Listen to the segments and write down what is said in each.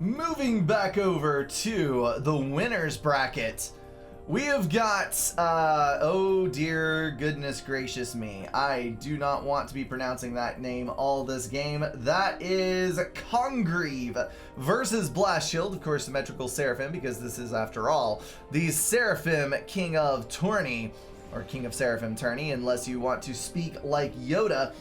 Moving back over to the winners bracket, we have got, oh dear goodness gracious me, I do not want to be pronouncing that name all this game. That is Congreve versus Blast Shield, of course symmetrical Seraphim, because this is, after all, the Seraphim King of Tourney, or King of Seraphim Tourney, unless you want to speak like Yoda.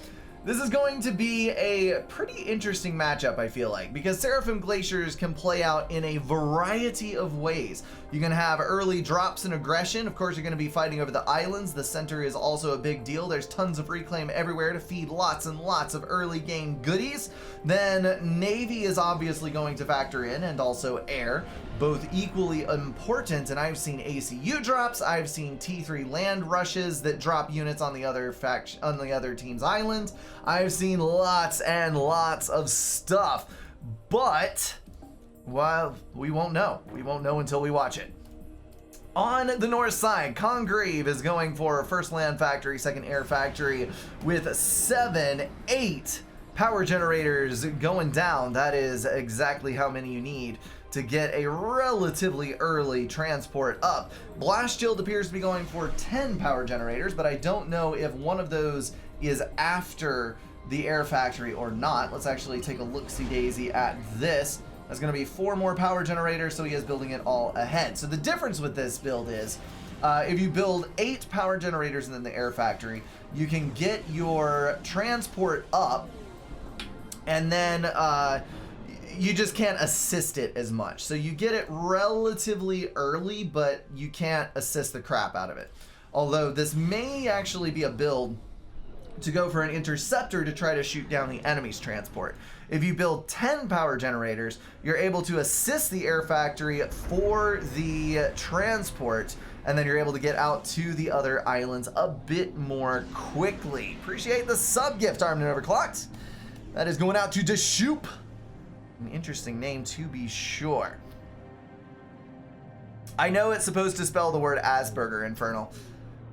This is going to be a pretty interesting matchup, I feel like, because Seraphim Glaciers can play out in a variety of ways. You can have early drops and aggression. Of course, you're going to be fighting over the islands. The center is also a big deal. There's tons of reclaim everywhere to feed lots and lots of early game goodies. Then Navy is obviously going to factor in, and also air, both equally important. And I've seen ACU drops. I've seen T3 land rushes that drop units on the other team's island. I've seen lots and lots of stuff, but, well, we won't know. We won't know until we watch it. On the north side, Congreve is going for first land factory, second air factory with 7, 8 power generators going down. That is exactly how many you need to get a relatively early transport up. Blast Shield appears to be going for 10 power generators, but I don't know if one of those is after the air factory or not. Let's actually take a look-see-daisy at this. That's going to be 4 more power generators, so he is building it all ahead. So the difference with this build is, if you build 8 power generators and then the air factory, you can get your transport up, and then you just can't assist it as much. So you get it relatively early, but you can't assist the crap out of it. Although this may actually be a build to go for an interceptor to try to shoot down the enemy's transport. If you build 10 power generators, you're able to assist the air factory for the transport, and then you're able to get out to the other islands a bit more quickly. Appreciate the sub gift, Armed and Overclocked. That is going out to Deshoop. An interesting name to be sure. I know it's supposed to spell the word Asperger, Infernal.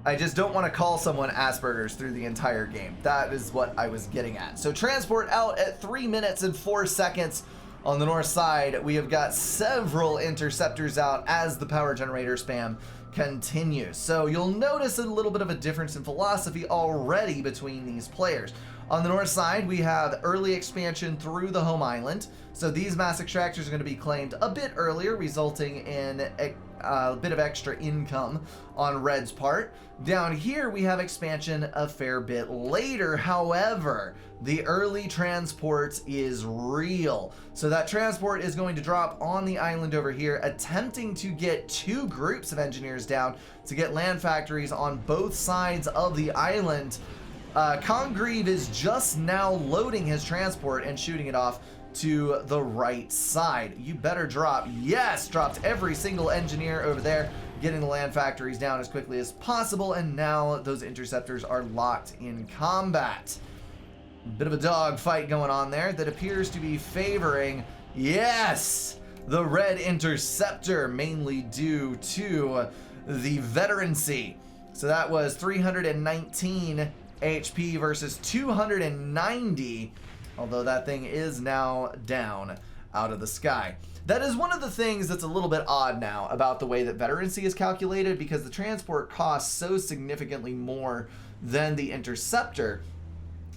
I just don't want to call someone Asperger's through the entire game. That is what I was getting at. So transport out at 3 minutes and 4 seconds. On the north side, we have got several interceptors out as the power generator spam continues. So you'll notice a little bit of a difference in philosophy already between these players. On the north side, we have early expansion through the home island. So these mass extractors are going to be claimed a bit earlier, resulting in a bit of extra income on Red's part. Down here, we have expansion a fair bit later. However, the early transport is real. So that transport is going to drop on the island over here, attempting to get 2 groups of engineers down to get land factories on both sides of the island. Congreve is just now loading his transport and shooting it off to the right side. You better drop. Yes, dropped every single engineer over there, getting the land factories down as quickly as possible, and now those interceptors are locked in combat. Bit of a dog fight going on there that appears to be favoring, yes, the red interceptor, mainly due to the veterancy. So that was 319 HP versus 290, although that thing is now down out of the sky. That is one of the things that's a little bit odd now about the way that veterancy is calculated, because the transport costs so significantly more than the interceptor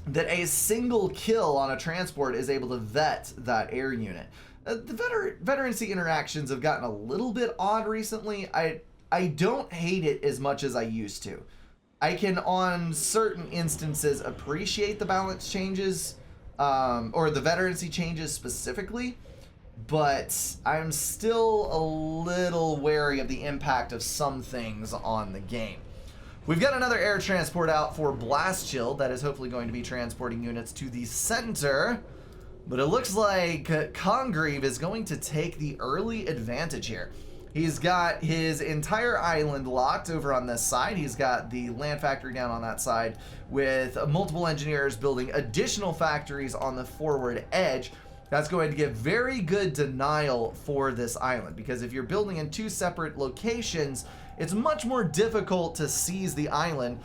that a single kill on a transport is able to vet that air unit. The veterancy interactions have gotten a little bit odd recently. I don't hate it as much as I used to. I can, on certain instances, appreciate the balance changes, or the veterancy changes specifically, but I'm still a little wary of the impact of some things on the game. We've got another air transport out for Blast Shield that is hopefully going to be transporting units to the center, but it looks like Congreve is going to take the early advantage here. He's got his entire island locked over on this side. He's got the land factory down on that side with multiple engineers building additional factories on the forward edge. That's going to give very good denial for this island, because if you're building in 2 separate locations, it's much more difficult to seize the island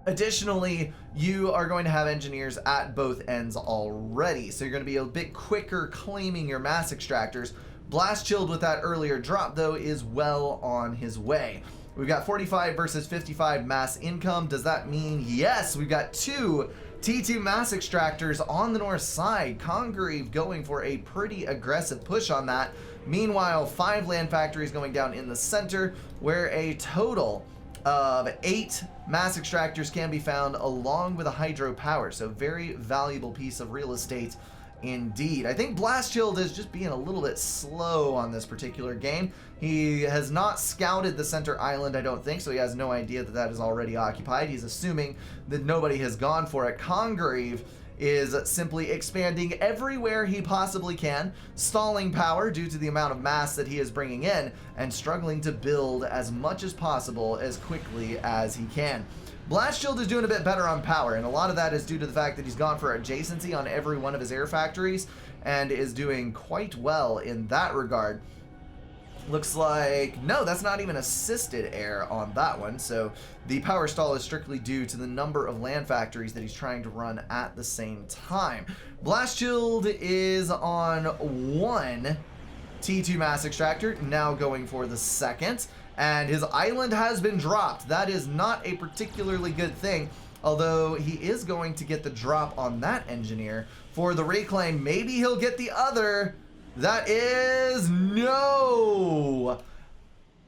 Additionally, you are going to have engineers at both ends already, so you're going to be a bit quicker claiming your mass extractors. Blast Chilled with that earlier drop, though, is well on his way. We've got 45 versus 55 mass income. Does that mean, yes, we've got 2 T2 mass extractors on the north side. Congreve going for a pretty aggressive push on that. Meanwhile, 5 land factories going down in the center, where a total of 8 mass extractors can be found along with a hydropower. So very valuable piece of real estate indeed. I think Blast Shield is just being a little bit slow on this particular game. He has not scouted the center island, I don't think, so he has no idea that that is already occupied. He's assuming that nobody has gone for it. Congreve is simply expanding everywhere he possibly can, stalling power due to the amount of mass that he is bringing in, and struggling to build as much as possible as quickly as he can. Blast Shield is doing a bit better on power, and a lot of that is due to the fact that he's gone for adjacency on every one of his air factories, and is doing quite well in that regard. Looks like, no, that's not even assisted air on that one, so the power stall is strictly due to the number of land factories that he's trying to run at the same time. Blast Shield is on 1 T2 mass extractor, now going for the second, and his island has been dropped. That is not a particularly good thing, although he is going to get the drop on that engineer for the reclaim. Maybe he'll get the other. That is no.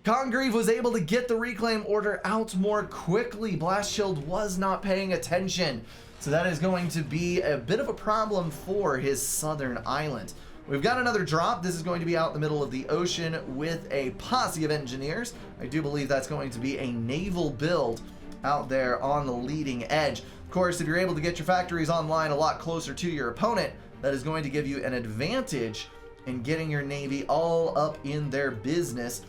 Congreve was able to get the reclaim order out more quickly. Blast Shield was not paying attention, so that is going to be a bit of a problem for his southern island. We've got another drop. This is going to be out in the middle of the ocean with a posse of engineers. I do believe that's going to be a naval build out there on the leading edge. Of course, if you're able to get your factories online a lot closer to your opponent, that is going to give you an advantage in getting your navy all up in their business.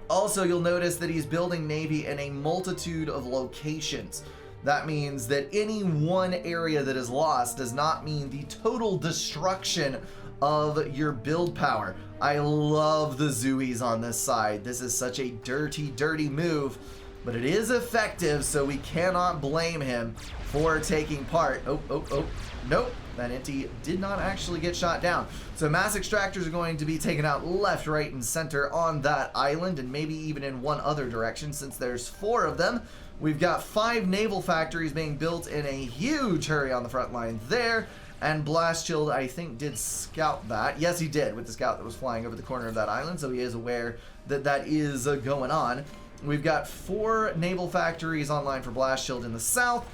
Also, you'll notice that he's building navy in a multitude of locations. That means that any one area that is lost does not mean the total destruction of your build power. I love the Zooies on this side. This is such a dirty, dirty move, but it is effective, so we cannot blame him for taking part. Nope. That Inti did not actually get shot down. So mass extractors are going to be taken out left, right, and center on that island, and maybe even in one other direction since there's 4 of them. We've got 5 naval factories being built in a huge hurry on the front line there. And Blast Shield, I think, did scout that. Yes, he did, with the scout that was flying over the corner of that island, so he is aware that that is going on. We've got 4 naval factories online for Blast Shield in the south,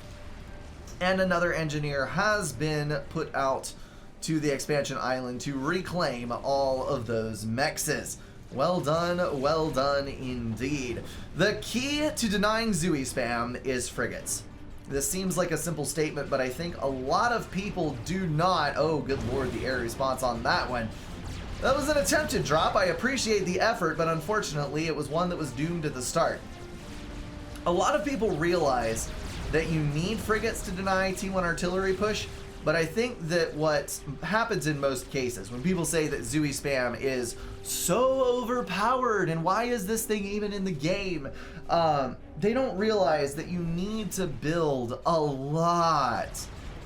and another engineer has been put out to the expansion island to reclaim all of those mexes. Well done indeed. The key to denying Zooey spam is frigates. This seems like a simple statement, but I think a lot of people do not. Oh, good lord, the air response on that one. That was an attempted drop. I appreciate the effort, but unfortunately, it was one that was doomed at the start. A lot of people realize that you need frigates to deny T1 artillery push, but I think that what happens in most cases, when people say that Zooey spam is so overpowered and why is this thing even in the game, they don't realize that you need to build a lot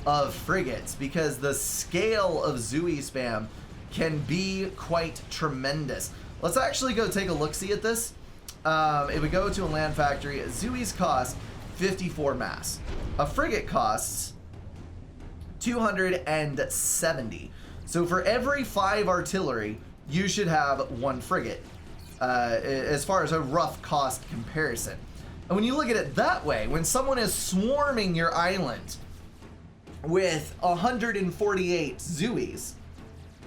of frigates because the scale of Zooey spam can be quite tremendous. Let's actually go take a look-see at this. If we go to a land factory, Zooey's cost 54 mass. A frigate costs 270. So for every 5 artillery, you should have 1 frigate, as far as a rough cost comparison. And when you look at it that way, when someone is swarming your island with 148 Zooies,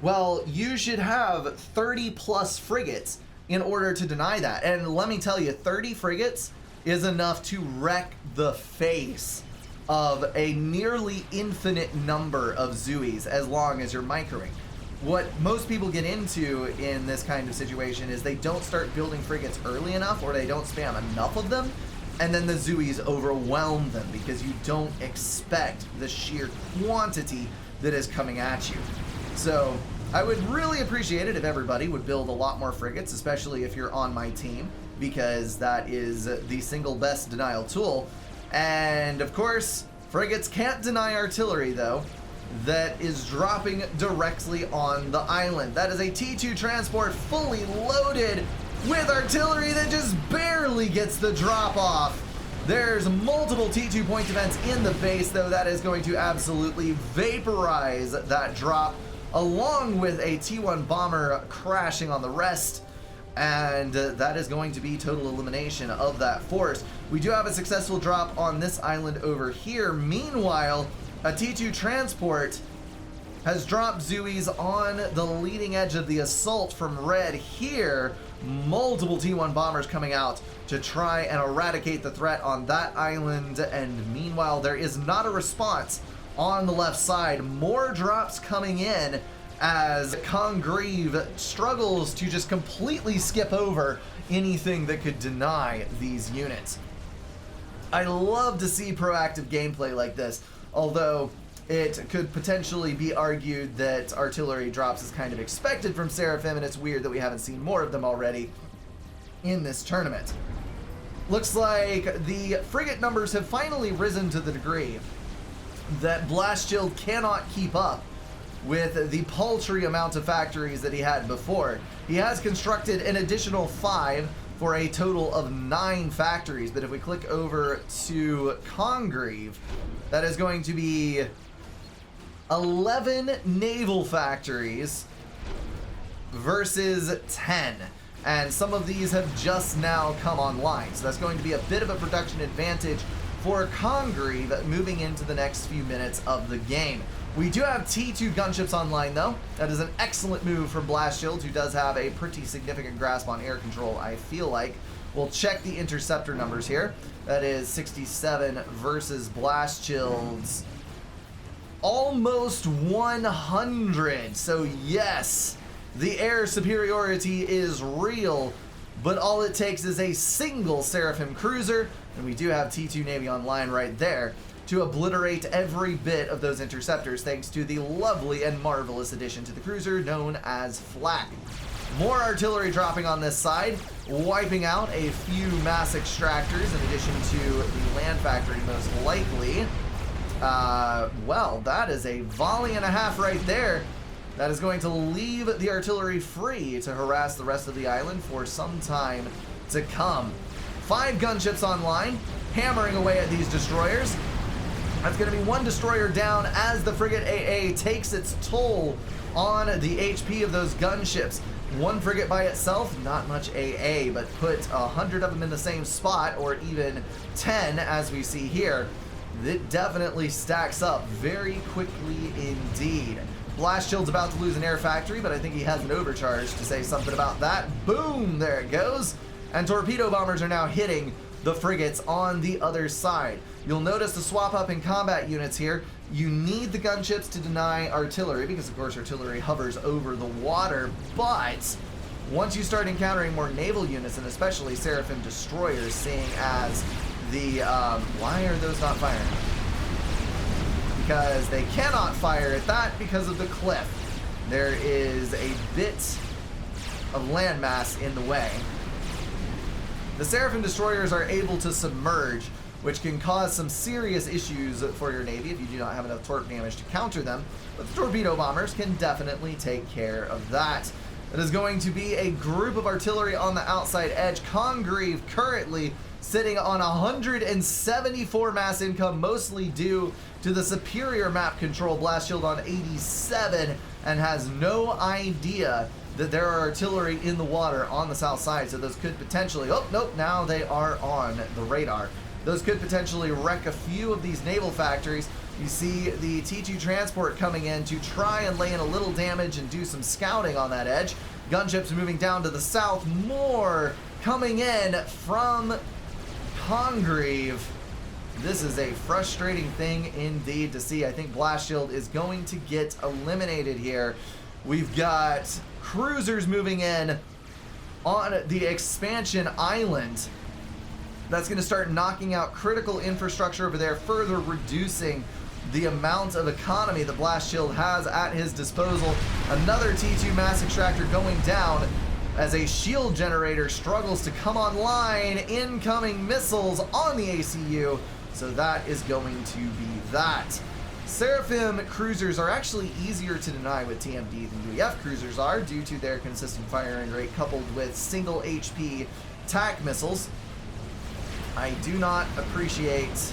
well, you should have 30 plus frigates in order to deny that. And let me tell you, 30 frigates is enough to wreck the face of a nearly infinite number of Zooies as long as you're microing. What most people get into in this kind of situation is they don't start building frigates early enough, or they don't spam enough of them, and then the Zooies overwhelm them because you don't expect the sheer quantity that is coming at you. So I would really appreciate it if everybody would build a lot more frigates, especially if you're on my team, because that is the single best denial tool. And of course, frigates can't deny artillery though, that is dropping directly on the island. That is a T2 transport fully loaded with artillery that just barely gets the drop off. There's multiple T2 point defense in the base though. That is going to absolutely vaporize that drop, along with a T1 bomber crashing on the rest. And that is going to be total elimination of that force. We do have a successful drop on this island over here. Meanwhile, a T2 transport has dropped Zooies on the leading edge of the assault from red here. Multiple T1 bombers coming out to try and eradicate the threat on that island. And meanwhile, there is not a response on the left side. More drops coming in as Congreve struggles to just completely skip over anything that could deny these units. I love to see proactive gameplay like this, although it could potentially be argued that artillery drops is kind of expected from Seraphim, and it's weird that we haven't seen more of them already in this tournament. Looks like the frigate numbers have finally risen to the degree that Blast Shield cannot keep up with the paltry amount of factories that he had before. He has constructed an additional 5 for a total of 9 factories, but if we click over to Congreve, that is going to be 11 naval factories versus 10. And some of these have just now come online. So that's going to be a bit of a production advantage for Congreve moving into the next few minutes of the game. We do have T2 gunships online though. That is an excellent move from Blast Shield, who does have a pretty significant grasp on air control, I feel like. We'll check the interceptor numbers here. That is 67 versus Blast Shield's almost 100. So yes, the air superiority is real, but all it takes is a single Seraphim cruiser, and we do have T2 Navy online right there, to obliterate every bit of those interceptors thanks to the lovely and marvelous addition to the cruiser known as Flak. More artillery dropping on this side, wiping out a few mass extractors in addition to the land factory most likely. Well, that is a volley and a half right there. That is going to leave the artillery free to harass the rest of the island for some time to come. 5 gunships online, hammering away at these destroyers. That's going to be 1 destroyer down as the frigate AA takes its toll on the HP of those gunships. 1 frigate by itself, not much AA, but put 100 of them in the same spot, or even 10 as we see here. It definitely stacks up very quickly indeed. Blast Shield's about to lose an air factory, but I think he has an overcharge to say something about that. Boom, there it goes. And torpedo bombers are now hitting the frigates on the other side. You'll notice the swap up in combat units here. You need the gunships to deny artillery, because of course artillery hovers over the water, but once you start encountering more naval units, and especially Seraphim destroyers, seeing as the, why are those not firing? Because they cannot fire at that because of the cliff. There is a bit of landmass in the way. The Seraphim destroyers are able to submerge, which can cause some serious issues for your Navy if you do not have enough torp damage to counter them, but the torpedo bombers can definitely take care of that. It is going to be a group of artillery on the outside edge. Congreve currently sitting on 174 mass income, mostly due to the superior map control. Blast Shield on 87, and has no idea that there are artillery in the water on the south side, so those could potentially, oh, nope, now they are on the radar. Those could potentially wreck a few of these naval factories. You see the T2 transport coming in to try and lay in a little damage and do some scouting on that edge. Gunships moving down to the south, more coming in from Congreve. This is a frustrating thing indeed to see. I think Blast Shield is going to get eliminated here. We've got cruisers moving in on the expansion island. That's going to start knocking out critical infrastructure over there, further reducing the amount of economy that Blast Shield has at his disposal. Another T2 mass extractor going down as a shield generator struggles to come online. Incoming missiles on the ACU. So that is going to be that. Seraphim cruisers are actually easier to deny with TMD than UEF cruisers are due to their consistent firing rate coupled with single HP TAC missiles. I do not appreciate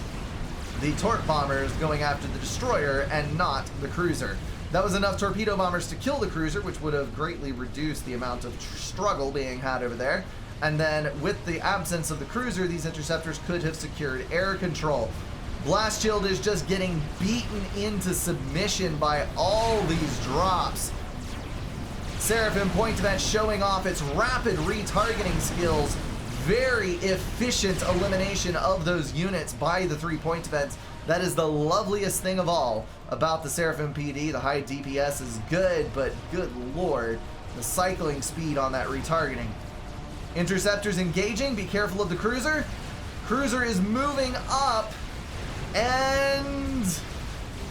the torp bombers going after the destroyer and not the cruiser. That was enough torpedo bombers to kill the cruiser, which would have greatly reduced the amount of struggle being had over there. And then with the absence of the cruiser, these interceptors could have secured air control. Blast Shield is just getting beaten into submission by all these drops. Seraphim point event showing off its rapid retargeting skills. Very efficient elimination of those units by the 3 point events. That is the loveliest thing of all about the Seraphim PD. The high DPS is good, but good lord, the cycling speed on that retargeting. Interceptors engaging, be careful of the cruiser. Cruiser is moving up. And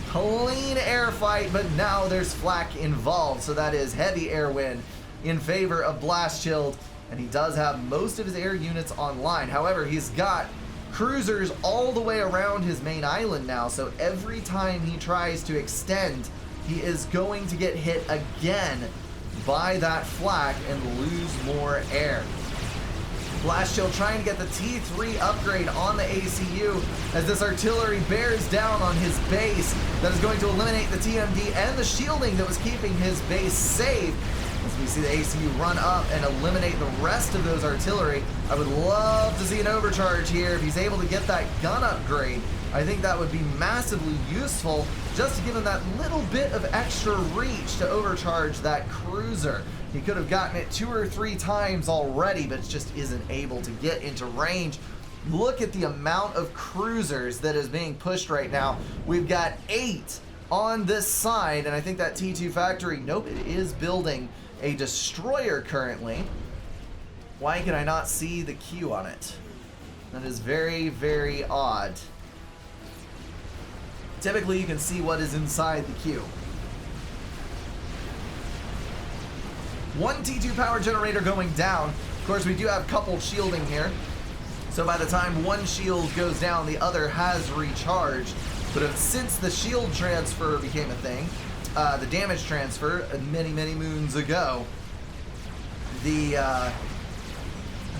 clean air fight, but now there's flak involved, so that is heavy air wind in favor of Blast Shield, and he does have most of his air units online. However, he's got cruisers all the way around his main island now, so every time he tries to extend, he is going to get hit again by that flak and lose more air. Blast Shield trying to get the T3 upgrade on the ACU as this artillery bears down on his base. That is going to eliminate the TMD and the shielding that was keeping his base safe. As we see the ACU run up and eliminate the rest of those artillery. I would love to see an overcharge here. If he's able to get that gun upgrade, I think that would be massively useful just to give him that little bit of extra reach to overcharge that cruiser. He could have gotten it 2 or 3 times already, but just isn't able to get into range. Look at the amount of cruisers that is being pushed right now. We've got 8 on this side, and I think that T2 factory, nope, it is building a destroyer currently. Why can I not see the Q on it? That is very, very odd. Typically, you can see what is inside the Q. One T2 power generator going down. Of course, we do have coupled shielding here. So by the time one shield goes down, the other has recharged. But since the shield transfer became a thing, the damage transfer many, many moons ago, the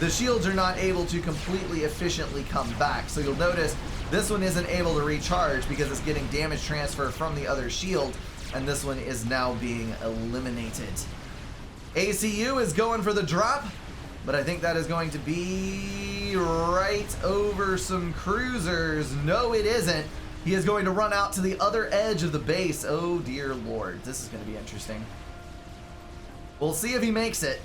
shields are not able to completely efficiently come back. So you'll notice this one isn't able to recharge because it's getting damage transfer from the other shield, and this one is now being eliminated. ACU is going for the drop, but I think that is going to be right over some cruisers. No, it isn't. He is going to run out to the other edge of the base. Oh, dear Lord. This is going to be interesting. We'll see if he makes it.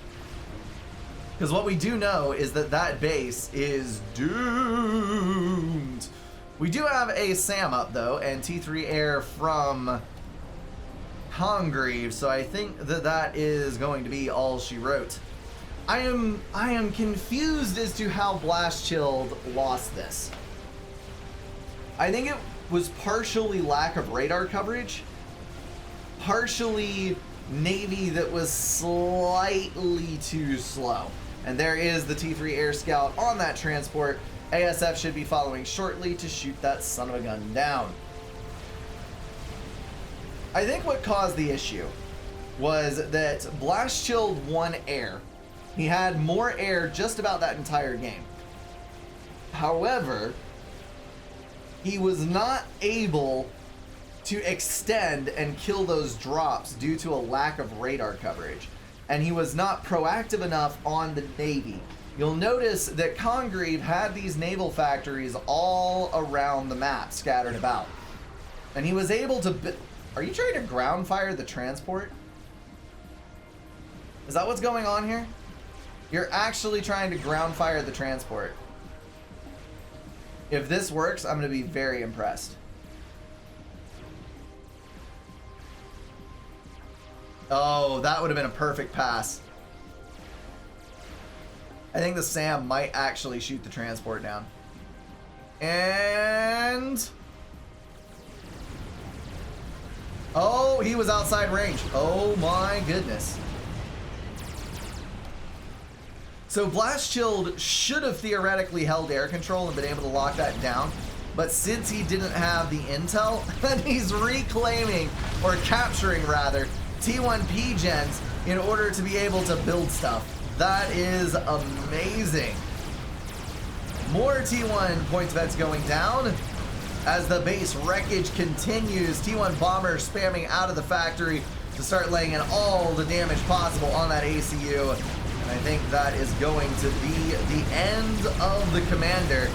Because what we do know is that that base is doomed. We do have a SAM up, though, and T3 air from Congreve, so I think that that is going to be all she wrote. I am confused as to how Blast Shield lost this. I think it was partially lack of radar coverage, partially Navy that was slightly too slow. And there is the T3 Air Scout on that transport. ASF should be following shortly to shoot that son of a gun down. I think what caused the issue was that Blast Shield won air. He had more air just about that entire game. However, he was not able to extend and kill those drops due to a lack of radar coverage. And he was not proactive enough on the Navy. You'll notice that Congreve had these naval factories all around the map, scattered about. And he was able to... Are you trying to ground fire the transport? Is that what's going on here? You're actually trying to ground fire the transport. If this works, I'm going to be very impressed. Oh, that would have been a perfect pass. I think the SAM might actually shoot the transport down. And... oh, he was outside range. Oh my goodness. So Blast Shield should have theoretically held air control and been able to lock that down. but since he didn't have the intel, then he's reclaiming, or capturing rather, T1 gens in order to be able to build stuff. That is amazing. More T1 points bets going down as the base wreckage continues. T1 bomber spamming out of the factory to start laying in all the damage possible on that ACU. And I think that is going to be the end of the commander.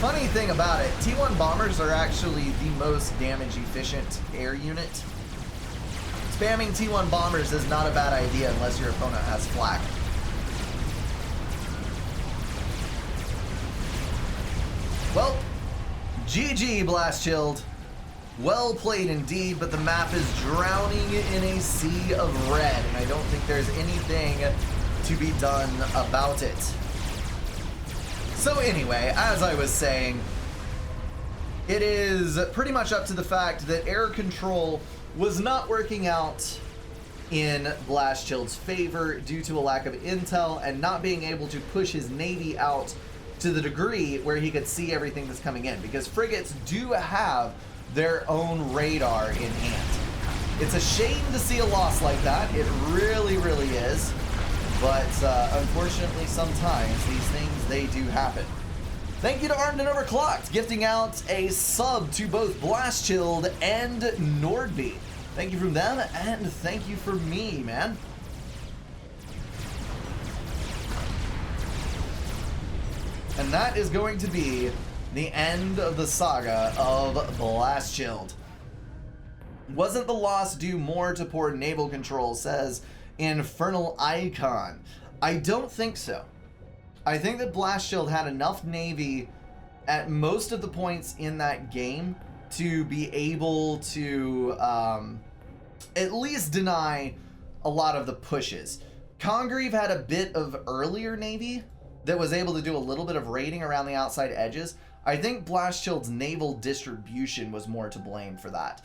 Funny thing about it, T1 bombers are actually the most damage efficient air unit. Spamming T1 bombers is not a bad idea unless your opponent has flak. Well, GG Blast Chilled. Well played indeed, but the map is drowning in a sea of red, and I don't think there's anything to be done about it. So anyway, as I was saying, it is pretty much up to the fact that air control was not working out in Blast Chilled's favor due to a lack of intel and not being able to push his navy out to the degree where he could see everything that's coming in, because frigates do have their own radar in hand. It's a shame to see a loss like that. It really, really is. But unfortunately, sometimes these things, they do happen. Thank you to Armed and Overclocked, gifting out a sub to both Blast Chilled and Nordby. Thank you from them, and thank you for me, man. And that is going to be the end of the saga of Blast Chilled. Wasn't the loss due more to poor naval control, says Infernal Icon. I don't think so. I think that Blast Chilled had enough navy at most of the points in that game to be able to at least deny a lot of the pushes. Congreve had a bit of earlier navy that was able to do a little bit of raiding around the outside edges. I think Blast Chilled's naval distribution was more to blame for that.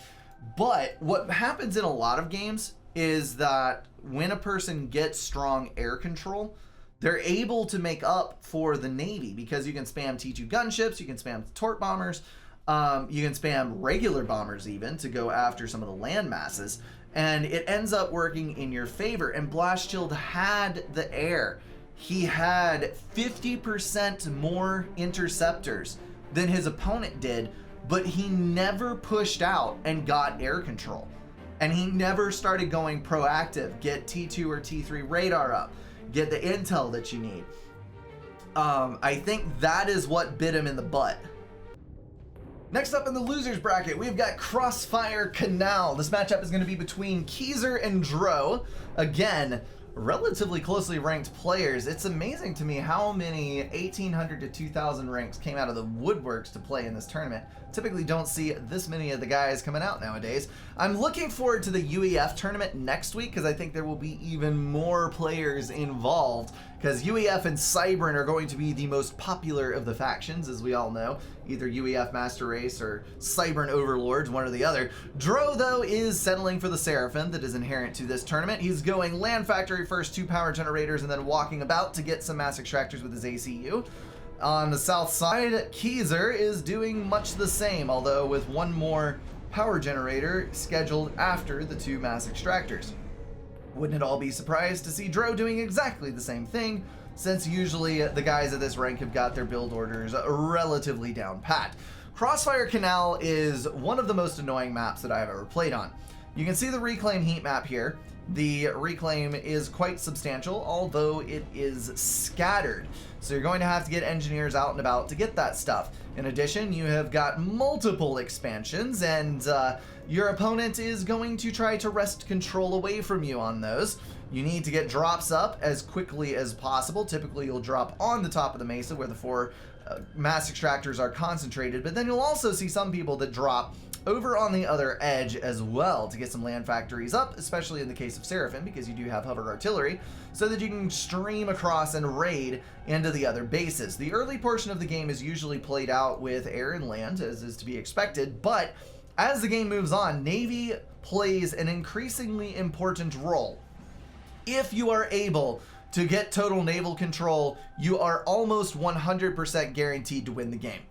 But what happens in a lot of games is that when a person gets strong air control, they're able to make up for the navy, because you can spam T2 gunships, you can spam torp bombers, you can spam regular bombers even to go after some of the land masses, and it ends up working in your favor. And Blast Chilled had the air. He had 50% more interceptors than his opponent did, but he never pushed out and got air control. And he never started going proactive, get T2 or T3 radar up, get the intel that you need. I think that is what bit him in the butt. Next up in the losers bracket, we've got Crossfire Canal. This matchup is going to be between Keezer and Dro. Again, relatively closely ranked players. It's amazing to me how many 1800 to 2000 ranks came out of the woodworks to play in this tournament. Typically don't see this many of the guys coming out nowadays. I'm looking forward to the UEF tournament next week, because I think there will be even more players involved, because UEF and Cybern are going to be the most popular of the factions, as we all know. Either UEF Master Race or Cybern Overlords, one or the other. Dro, though, is settling for the Seraphim that is inherent to this tournament. He's going Land Factory first, 2 power generators, and then walking about to get some mass extractors with his ACU. On the south side, Keezer is doing much the same, although with 1 more power generator scheduled after the 2 mass extractors. Wouldn't it all be surprised to see Dro doing exactly the same thing, since usually the guys at this rank have got their build orders relatively down pat. Crossfire Canal is one of the most annoying maps that I've ever played on. You can see the reclaim heat map here. The reclaim is quite substantial, although it is scattered. So you're going to have to get engineers out and about to get that stuff. In addition, you have got multiple expansions, and your opponent is going to try to wrest control away from you on those. You need to get drops up as quickly as possible. Typically, you'll drop on the top of the mesa where the 4 mass extractors are concentrated, but then you'll also see some people that drop over on the other edge as well to get some land factories up, especially in the case of Seraphim, because you do have hover artillery, so that you can stream across and raid into the other bases. The early portion of the game is usually played out with air and land, as is to be expected, but as the game moves on, Navy plays an increasingly important role if you are able to get total naval control, you are almost 100% guaranteed to win the game.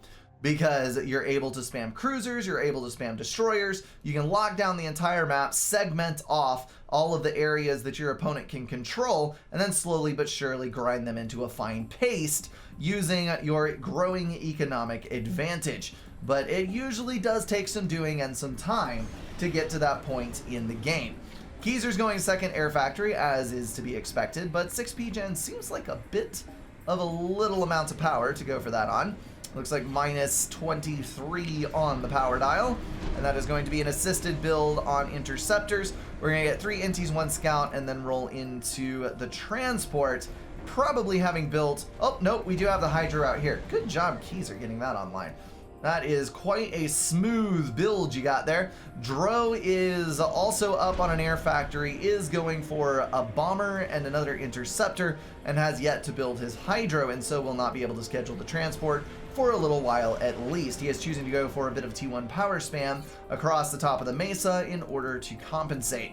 Because you're able to spam cruisers, you're able to spam destroyers, you can lock down the entire map, segment off all of the areas that your opponent can control, and then slowly but surely grind them into a fine paste using your growing economic advantage. But it usually does take some doing and some time to get to that point in the game. Keezer's going second air factory, as is to be expected, but 6P gen seems like a bit of a little amount of power to go for that on. Looks like minus 23 on the power dial, and that is going to be an assisted build on interceptors. We're going to get 3 inties, 1 scout, and then roll into the transport, probably having built... Oh, nope, we do have the Hydro out here. Good job, Keezer, getting that online. That is quite a smooth build you got there. Dro is also up on an air factory, is going for a bomber and another interceptor, and has yet to build his Hydro, and so will not be able to schedule the transport for a little while at least. He is choosing to go for a bit of T1 power spam across the top of the mesa in order to compensate.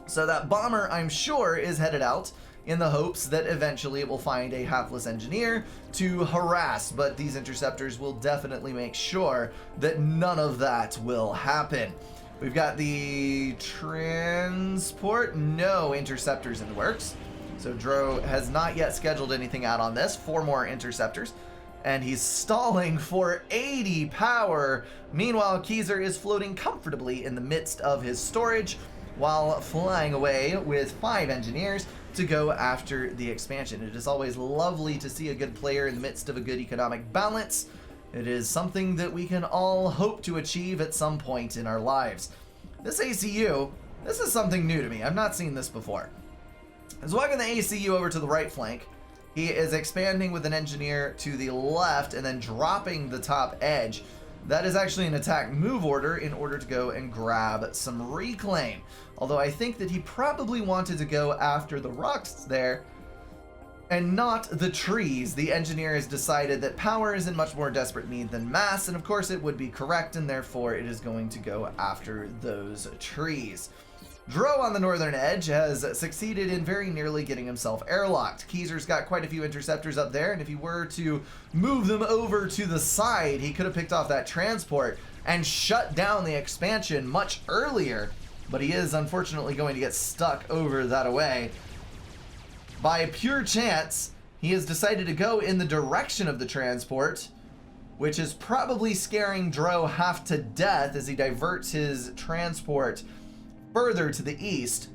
So that bomber, I'm sure, is headed out in the hopes that eventually it will find a hapless engineer to harass, but these interceptors will definitely make sure that none of that will happen. We've got the transport, no interceptors in the works, so Dro has not yet scheduled anything out on this. 4 more interceptors, and he's stalling for 80 power. Meanwhile, Keezer is floating comfortably in the midst of his storage while flying away with 5 engineers to go after the expansion. It is always lovely to see a good player in the midst of a good economic balance. It is something that we can all hope to achieve at some point in our lives. This ACU, this is something new to me. I've not seen this before. He's walking the ACU over to the right flank. He is expanding with an engineer to the left and then dropping the top edge. That is actually an attack move order in order to go and grab some reclaim. Although I think that he probably wanted to go after the rocks there and not the trees. The engineer has decided that power is in much more desperate need than mass, and of course it would be correct, and therefore it is going to go after those trees. Dro on the northern edge has succeeded in very nearly getting himself airlocked. Keezer's got quite a few interceptors up there, and if he were to move them over to the side, he could have picked off that transport and shut down the expansion much earlier, but he is unfortunately going to get stuck over that away. By pure chance, he has decided to go in the direction of the transport, which is probably scaring Dro half to death as he diverts his transport further to the east,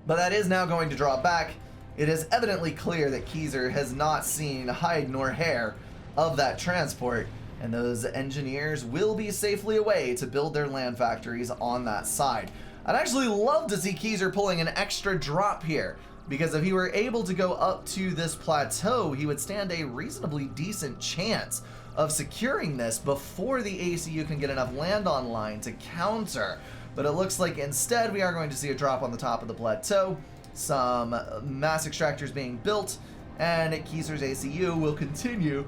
but that is now going to draw back. It is evidently clear that Keezer has not seen hide nor hair of that transport, and those engineers will be safely away to build their land factories on that side. I'd actually love to see Keezer pulling an extra drop here, because if he were able to go up to this plateau, he would stand a reasonably decent chance of securing this before the ACU can get enough land online to counter. But it looks like instead we are going to see a drop on the top of the plateau, some mass extractors being built, and Keezer's ACU will continue,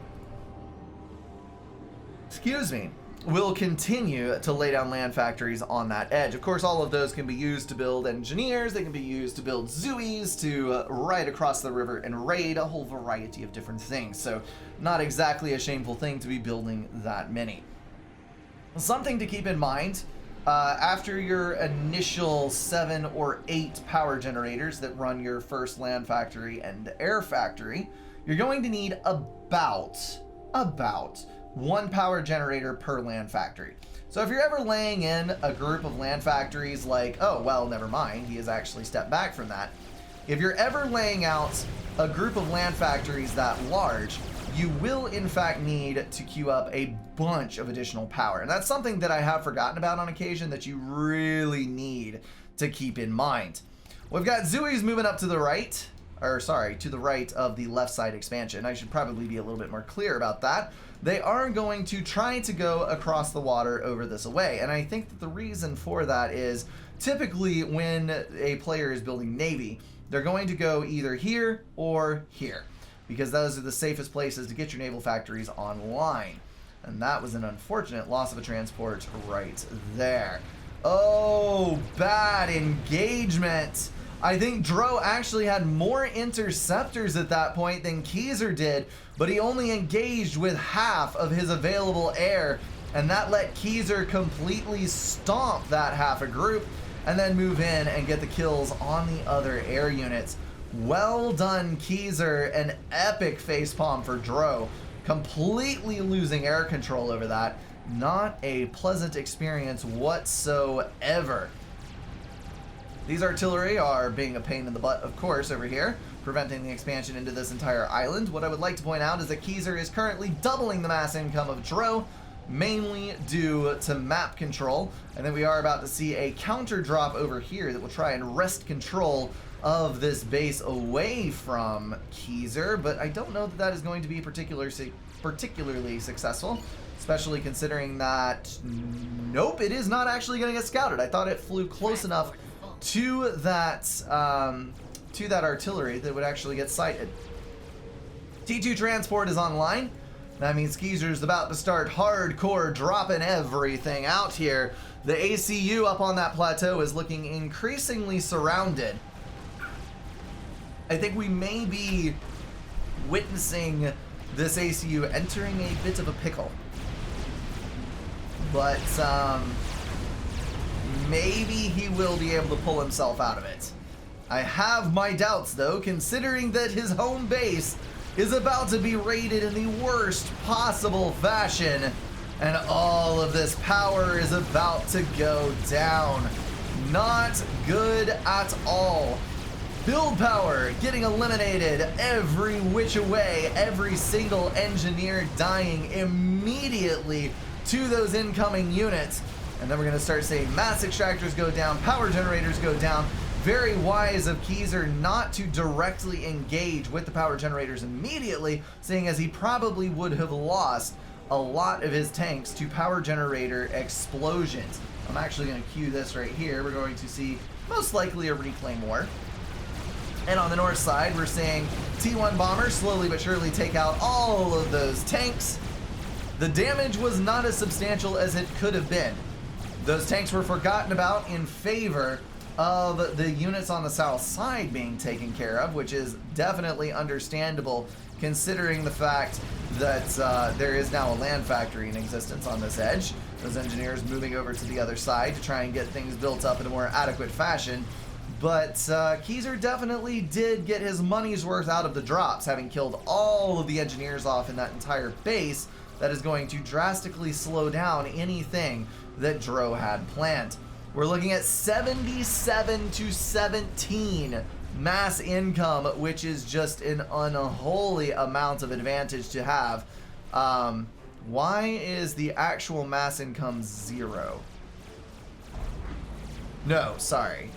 will continue to lay down land factories on that edge. Of course, all of those can be used to build engineers, they can be used to build Zooies, to ride across the river and raid, a whole variety of different things. So not exactly a shameful thing to be building that many. Something to keep in mind, after your initial 7 or 8 power generators that run your first land factory and air factory, you're going to need about 1 power generator per land factory. So if you're ever laying in a group of land factories like, oh, well, never mind, he has actually stepped back from that. If you're ever laying out a group of land factories that large, you will in fact need to queue up a bunch of additional power. And that's something that I have forgotten about on occasion that you really need to keep in mind. We've got Zooies moving up to the right, or sorry, to the right of the left side expansion. I should probably be a little bit more clear about that. They are going to try to go across the water over this away. And I think that the reason for that is typically when a player is building Navy, they're going to go either here or here, because those are the safest places to get your naval factories online. And that was an unfortunate loss of a transport right there. Oh, bad engagement I think Dro actually had more interceptors at that point than Keyser did, but he only engaged with half of his available air, and that let Keyser completely stomp that half a group and then move in and get the kills on the other air units. Well done, Keyser. An epic facepalm for Dro. Completely losing air control over that. Not a pleasant experience whatsoever. These artillery are being a pain in the butt, of course, over here, preventing the expansion into this entire island. What I would like to point out is that Keyser is currently doubling the mass income of Dro, mainly due to map control. And then we are about to see a counter drop over here that will try and wrest control of this base away from Keyser, but I don't know that that is going to be particularly successful, especially considering that, nope, it is not actually going to get scouted. I thought it flew close enough to that artillery that would actually get sighted. T2 transport is online. That means Keyser's about to start hardcore dropping everything out here. The ACU up on that plateau is looking increasingly surrounded. I think we may be witnessing this ACU entering a bit of a pickle. But maybe he will be able to pull himself out of it. I have my doubts, though, considering that his home base is about to be raided in the worst possible fashion, and all of this power is about to go down. Not good at all. Build power getting eliminated every which way, every single engineer dying immediately to those incoming units. And then we're going to start seeing mass extractors go down, power generators go down. Very wise of Keyser not to directly engage with the power generators immediately, seeing as he probably would have lost a lot of his tanks to power generator explosions. I'm actually going to cue this right here. We're going to see most likely a reclaim war. And on the north side, we're seeing T1 bombers slowly but surely take out all of those tanks. The damage was not as substantial as it could have been. Those tanks were forgotten about in favor of the units on the south side being taken care of, which is definitely understandable considering the fact that there is now a land factory in existence on this edge. Those engineers moving over to the other side to try and get things built up in a more adequate fashion. But Keyser definitely did get his money's worth out of the drops, having killed all of the engineers off in that entire base. That is going to drastically slow down anything that Dro had planned. We're looking at 77 to 17 mass income, which is just an unholy amount of advantage to have. Why is the actual mass income 0? No, sorry.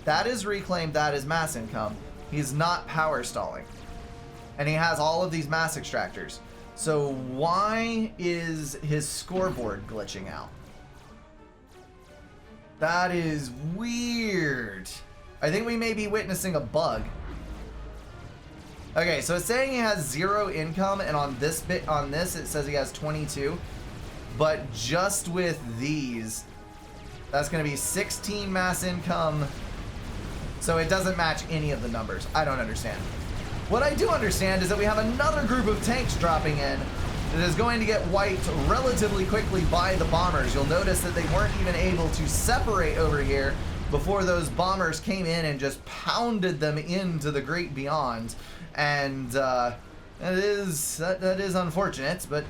That is reclaimed, that is mass income. He's not power stalling. And he has all of these mass extractors. So why is his scoreboard glitching out? That is weird. I think we may be witnessing a bug. Okay, so it's saying he has 0 income, and on this it says he has 22. But just with these, that's going to be 16 mass income. So it doesn't match any of the numbers. I don't understand. What I do understand is that we have another group of tanks dropping in that is going to get wiped relatively quickly by the bombers. You'll notice that they weren't even able to separate over here before those bombers came in and just pounded them into the great beyond. And that is unfortunate, but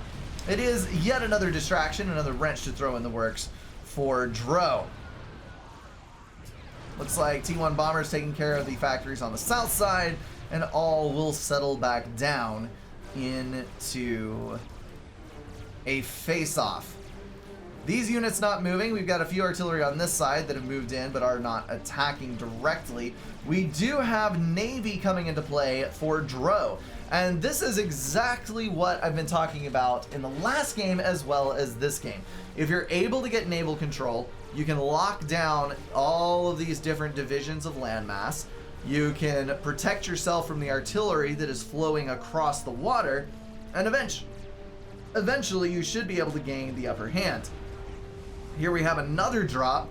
it is yet another distraction, another wrench to throw in the works for Dro. Looks like T1 bombers taking care of the factories on the south side, and all will settle back down into a face-off. These units not moving. We've got a few artillery on this side that have moved in but are not attacking directly. We do have Navy coming into play for Dro, and this is exactly what I've been talking about in the last game as well as this game. If you're able to get naval control, you can lock down all of these different divisions of landmass. You can protect yourself from the artillery that is flowing across the water, and eventually you should be able to gain the upper hand. Here we have another drop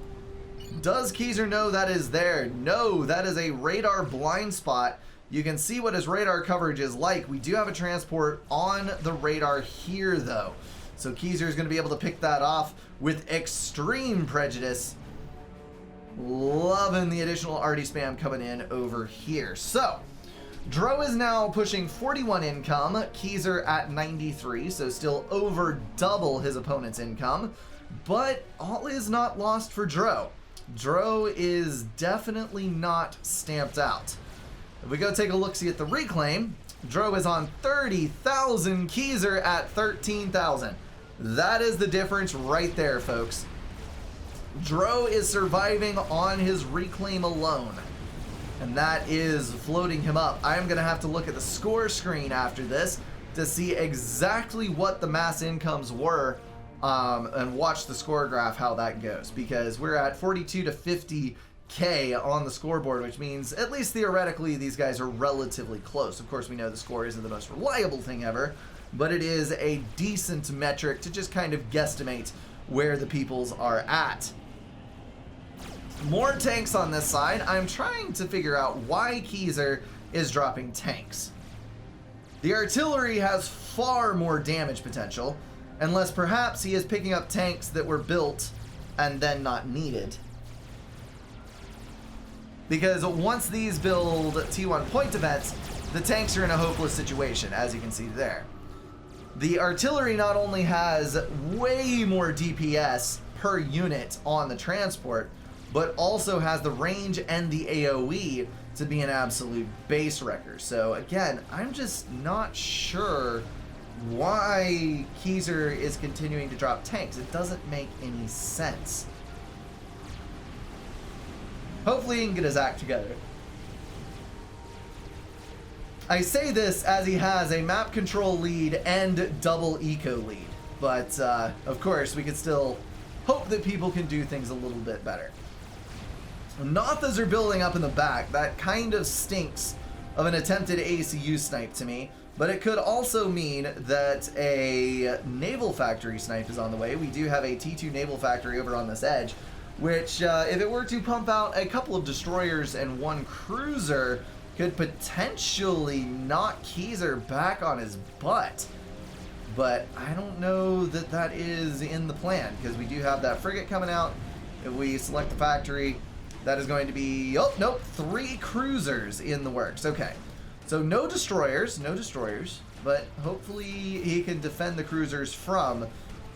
Does Keyser know that is there? No, that is a radar blind spot. You can see what his radar coverage is like. We do have a transport on the radar here, though. So Keyser is going to be able to pick that off with extreme prejudice. Loving the additional arty spam coming in over here. So, Dro is now pushing 41 income. Keyser at 93, so still over double his opponent's income. But all is not lost for Dro. Dro is definitely not stamped out. If we go take a look-see at the reclaim, Dro is on 30,000, Keyser at 13,000. That is the difference right there, folks. Dro is surviving on his reclaim alone, and that is floating him up. I am going to have to look at the score screen after this to see exactly what the mass incomes were, and watch the score graph how that goes, because we're at 42 to 50K on the scoreboard, which means at least theoretically these guys are relatively close. Of course, we know the score isn't the most reliable thing ever, but it is a decent metric to just kind of guesstimate where the peoples are at. More tanks on this side. I'm trying to figure out why Keyser is dropping tanks. The artillery has far more damage potential, unless perhaps he is picking up tanks that were built and then not needed. Because once these build T1 point events, the tanks are in a hopeless situation, as you can see there. The artillery not only has way more DPS per unit on the transport, but also has the range and the AoE to be an absolute base wrecker. So again, I'm just not sure why Keyser is continuing to drop tanks. It doesn't make any sense. Hopefully he can get his act together. I say this as he has a map control lead and double eco lead, but of course we could still hope that people can do things a little bit better. Nothas are building up in the back. That kind of stinks of an attempted ACU snipe to me, but it could also mean that a naval factory snipe is on the way. We do have a T2 naval factory over on this edge, which if it were to pump out a couple of destroyers and one cruiser, could potentially knock Keyser back on his butt. But I don't know that that is in the plan, because we do have that frigate coming out. If we select the factory, that is going to be, oh, nope, 3 cruisers in the works. Okay, so no destroyers, but hopefully he can defend the cruisers from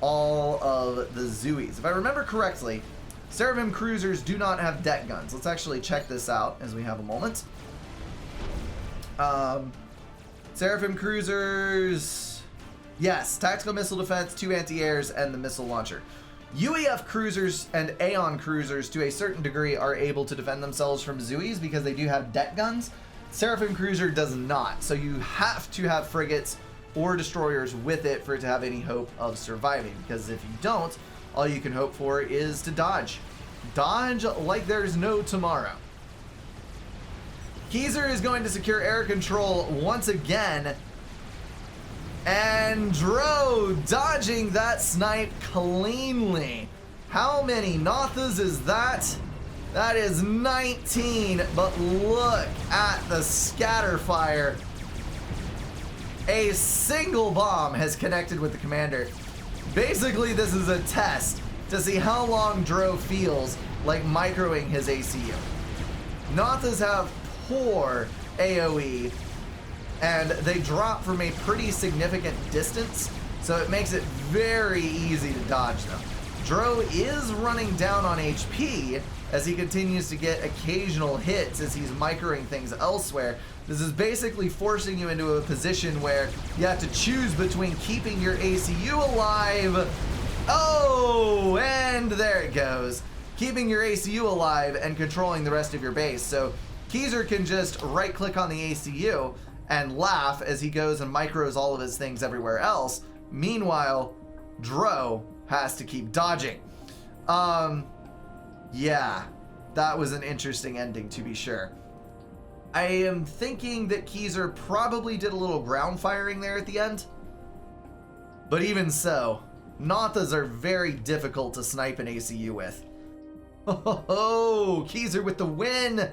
all of the Zooies. If I remember correctly, Seraphim cruisers do not have deck guns. Let's actually check this out as we have a moment. Seraphim cruisers, yes, tactical missile defense, 2 anti-airs, and the missile launcher. UEF cruisers and Aeon cruisers to a certain degree are able to defend themselves from Zooies because they do have deck guns. Seraphim cruiser does not, so you have to have frigates or destroyers with it for it to have any hope of surviving, because if you don't, all you can hope for is to dodge. Dodge like there's no tomorrow. Keyser is going to secure air control once again. And Dro dodging that snipe cleanly. How many Nothas is that? That is 19, but look at the scatter fire. A single bomb has connected with the commander. Basically, this is a test to see how long Dro feels like microing his ACU. Nothas have poor AoE, and they drop from a pretty significant distance, so it makes it very easy to dodge them. Dro is running down on HP as he continues to get occasional hits as he's microing things elsewhere. This is basically forcing you into a position where you have to choose between keeping your ACU alive. Oh, and there it goes. Keeping your ACU alive and controlling the rest of your base. So Keyser can just right-click on the ACU and laugh as he goes and micros all of his things everywhere else. Meanwhile, Dro has to keep dodging. Yeah, that was an interesting ending, to be sure. I am thinking that Keyser probably did a little ground firing there at the end. But even so, Nothas are very difficult to snipe an ACU with. Oh, Keezer with the win.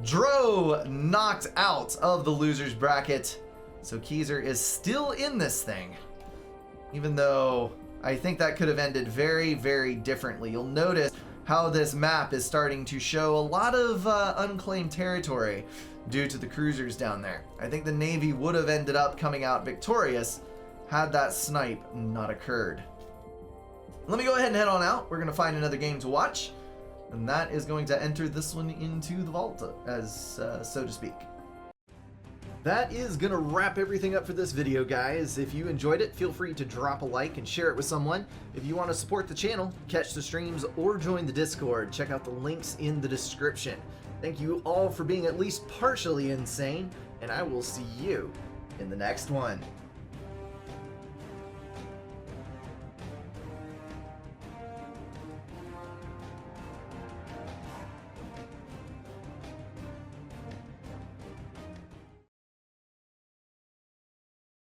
Dro knocked out of the losers bracket. So Keezer is still in this thing. Even though I think that could have ended very, very differently. You'll notice how this map is starting to show a lot of unclaimed territory due to the cruisers down there. I think the Navy would have ended up coming out victorious had that snipe not occurred. Let me go ahead and head on out. We're going to find another game to watch, and that is going to enter this one into the vault, as so to speak. That is going to wrap everything up for this video, guys. If you enjoyed it, feel free to drop a like and share it with someone. If you want to support the channel, catch the streams, or join the Discord, check out the links in the description. Thank you all for being at least partially insane, and I will see you in the next one.